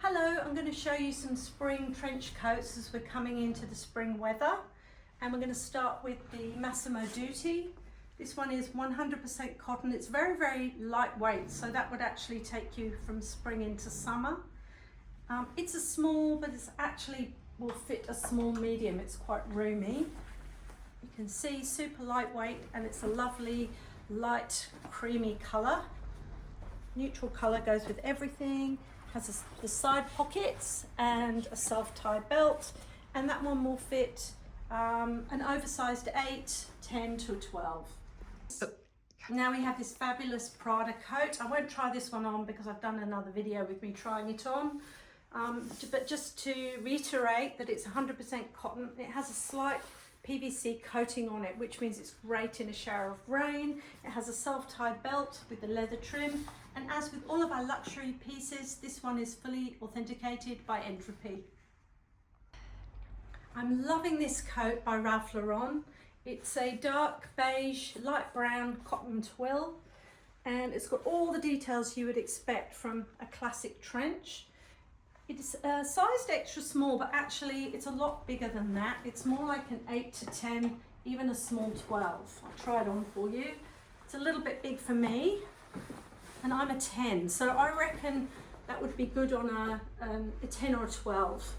Hello, I'm going to show you some spring trench coats as we're coming into the spring weather, and we're going to start with the Massimo Dutti. This one is 100% cotton. It's very lightweight, so that would actually take you from spring into summer. It's a small, but it's actually will fit a small medium. It's quite roomy. You can see super lightweight, and it's a lovely light creamy colour. Neutral colour goes with everything. Has the side pockets and a self-tie belt, and that one will fit an oversized 8, 10 to 12. Now we have this fabulous Prada coat. I won't try this one on because I've done another video with me trying it on, but just to reiterate that it's 100% cotton. It has a slight PVC coating on it, which means it's great in a shower of rain. It has a self-tie belt with the leather trim, and as with all of our luxury pieces, this one is fully authenticated by Entropy. I'm loving this coat by Ralph Lauren. It's a dark beige, light brown cotton twill, and it's got all the details you would expect from a classic trench. It's sized extra small, but actually it's a lot bigger than that. It's more like an 8 to 10, even a small 12. I'll try it on for you. It's a little bit big for me, and I'm a 10, so I reckon that would be good on a 10 or a 12.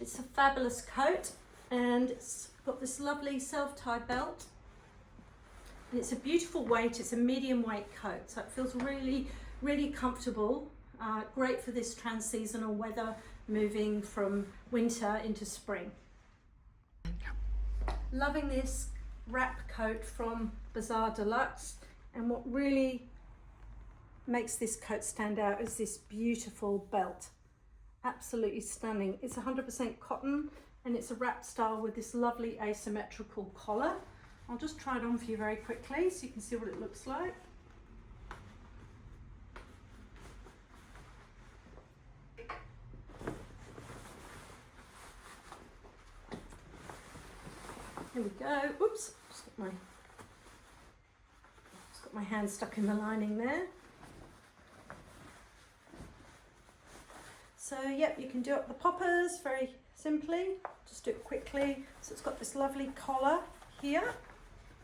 It's a fabulous coat, and it's got this lovely self-tie belt, and it's a beautiful weight. It's a medium weight coat, so it feels really comfortable. Great for this trans-seasonal weather, moving from winter into spring. Loving this wrap coat from Bazar Deluxe, and what really makes this coat stand out is this beautiful belt. Absolutely stunning. It's 100% cotton, and it's a wrap style with this lovely asymmetrical collar. I'll just try it on for you very quickly so you can see what it looks like. Here we go. Oops, just got my hand stuck in the lining there. So yep, you can do up the poppers very simply. Just do it quickly. So it's got this lovely collar here,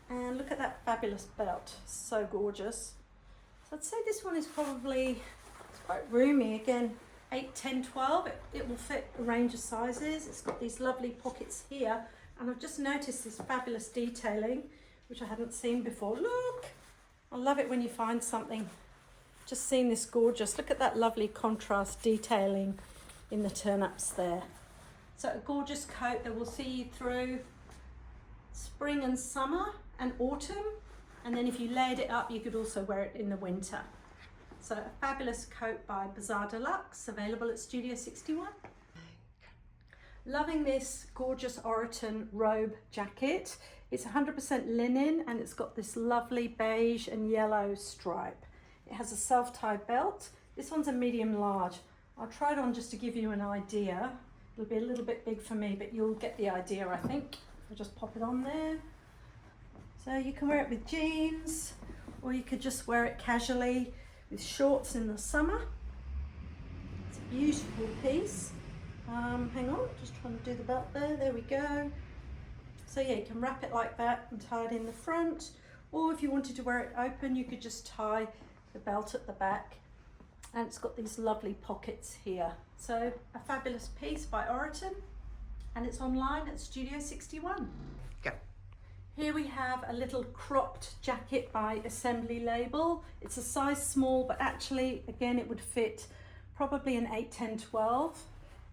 and look at that fabulous belt. So gorgeous. So I'd say this one is probably, it's quite roomy again. 8, 10, 12. It will fit a range of sizes. It's got these lovely pockets here. And I've just noticed this fabulous detailing, which I hadn't seen before. Look, I love it when you find something. Just seen this gorgeous, look at that lovely contrast detailing in the turn-ups there. So a gorgeous coat that will see you through spring and summer and autumn. And then if you layered it up, you could also wear it in the winter. So a fabulous coat by Bazar Deluxe, available at Studio61. Loving this gorgeous Oroton Robe jacket. It's 100% linen, and it's got this lovely beige and yellow stripe. It has a self-tie belt. This one's a medium large. I'll try it on just to give you an idea. It'll be a little bit big for me, but you'll get the idea, I think. I'll just pop it on there. So you can wear it with jeans, or you could just wear it casually with shorts in the summer. It's a beautiful piece. Hang on, just trying to do the belt there. There we go. So yeah, you can wrap it like that and tie it in the front, or if you wanted to wear it open, you could just tie the belt at the back, and it's got these lovely pockets here. So a fabulous piece by Oroton, and it's online at Studio61. Go. Here we have a little cropped jacket by Assembly Label. It's a size small, but actually again it would fit probably an 8, 10, 12.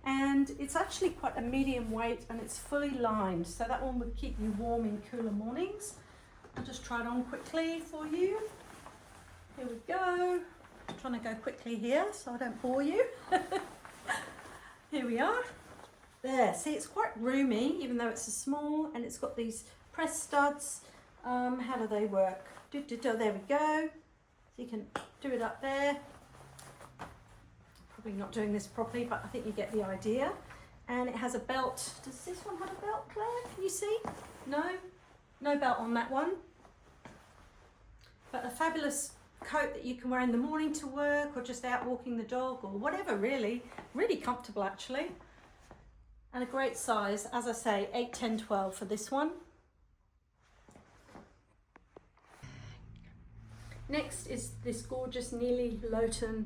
And it's actually quite a medium weight, and it's fully lined, so that one would keep you warm in cooler mornings. I'll just try it on quickly for you. Here we go. I'm trying to go quickly here so I don't bore you. Here we are. There, see, it's quite roomy even though it's a small, and it's got these press studs. How do they work? There we go. So you can do it up there. Probably not doing this properly, but I think you get the idea. And it has a belt. Does this one have a belt, Claire? Can you see? No? No belt on that one. But a fabulous coat that you can wear in the morning to work or just out walking the dog or whatever, really. Really comfortable actually. And a great size, as I say, 8, 10, 12 for this one. Next is this gorgeous Nili Lotan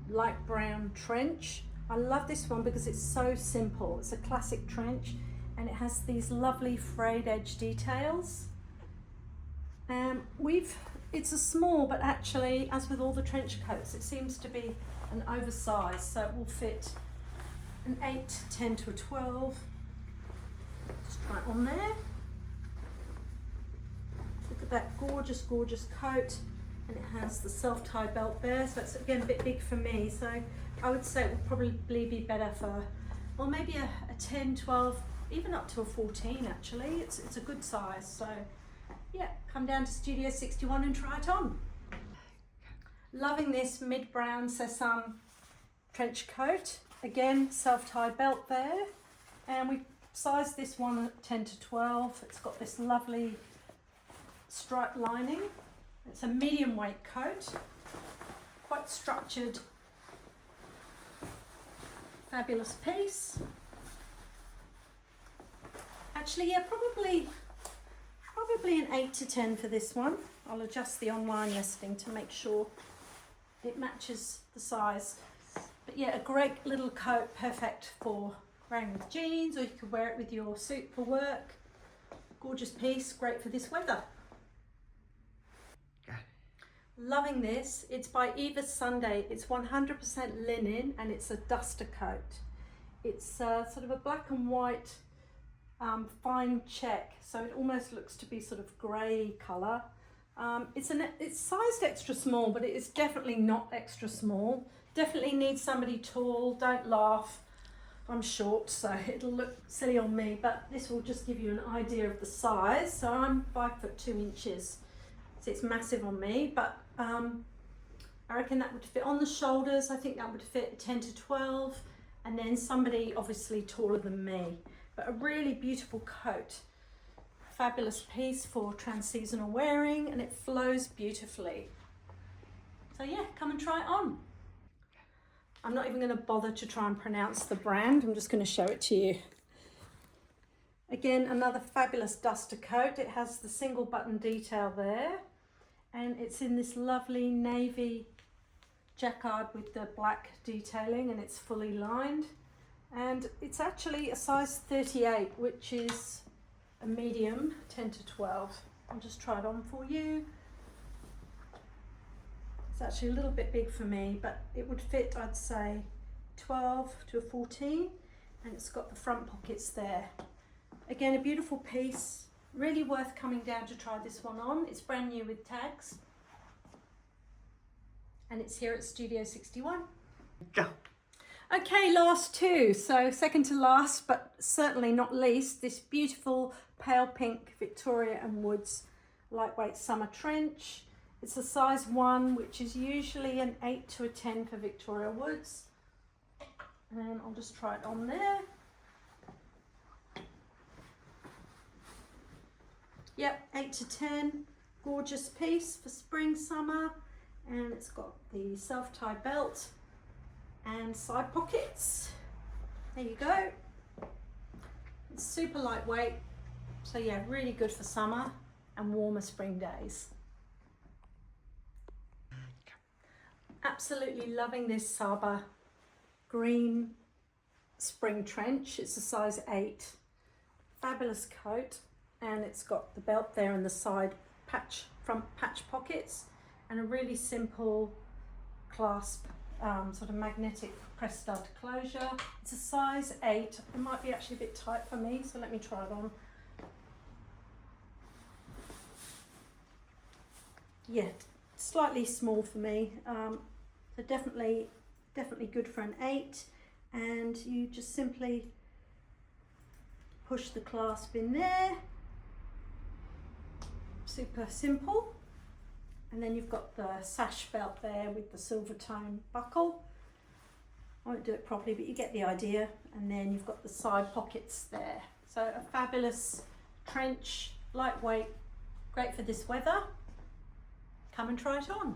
light brown trench. I love this one because it's so simple. It's a classic trench and it has these lovely frayed edge details. It's a small, but actually, as with all the trench coats, it seems to be an oversized, so it will fit an 8, 10 to a 12. Just try it on there. Look at that gorgeous, gorgeous coat. And it has the self-tie belt there, so it's again a bit big for me. So I would say it would probably be better for, well, maybe a 10, 12, even up to a 14 actually. It's a good size. So yeah, come down to Studio61 and try it on. Loving this mid-brown Sessun trench coat. Again, self-tie belt there. And we sized this one at 10 to 12. It's got this lovely striped lining. It's a medium weight coat, quite structured, fabulous piece. Actually, yeah, probably an 8 to 10 for this one. I'll adjust the online listing to make sure it matches the size. But yeah, a great little coat, perfect for wearing with jeans, or you could wear it with your suit for work. Gorgeous piece, great for this weather. Loving this. It's by Eva Sunday. It's 100% linen and it's a duster coat. It's sort of a black and white fine check, so it almost looks to be sort of grey colour. It's sized extra small, but it is definitely not extra small. Definitely needs somebody tall. Don't laugh, I'm short, so it'll look silly on me, but this will just give you an idea of the size. So I'm 5'2", so it's massive on me, but I reckon that would fit on the shoulders. I think that would fit 10 to 12, and then somebody obviously taller than me. But a really beautiful coat, fabulous piece for trans-seasonal wearing, and it flows beautifully. So yeah, come and try it on. I'm not even going to bother to try and pronounce the brand. I'm just going to show it to you. Again, another fabulous duster coat. It has the single button detail there, and it's in this lovely navy jacquard with the black detailing, and it's fully lined. And it's actually a size 38, which is a medium, 10 to 12. I'll just try it on for you. It's actually a little bit big for me, but it would fit, I'd say, 12 to a 14, and it's got the front pockets there. Again, a beautiful piece, really worth coming down to try this one on. It's brand new with tags, and it's here at Studio61. Go. Okay, last two. So second to last, but certainly not least, this beautiful pale pink Viktoria and Woods lightweight summer trench. It's a size 1, which is usually an 8 to a 10 for Viktoria Woods. And I'll just try it on there. Yep, 8 to 10, gorgeous piece for spring, summer, and it's got the self-tie belt and side pockets. There you go. It's super lightweight, so yeah, really good for summer and warmer spring days. Absolutely loving this Saba green spring trench. It's a size 8, fabulous coat. And it's got the belt there and the side patch, front patch pockets, and a really simple clasp, sort of magnetic press stud closure. It's a size 8. It might be actually a bit tight for me, so let me try it on. Yeah, slightly small for me. So definitely good for an 8. And you just simply push the clasp in there. Super simple, and then you've got the sash belt there with the silver tone buckle. I won't do it properly, but you get the idea. And then you've got the side pockets there. So a fabulous trench, lightweight, great for this weather. Come and try it on.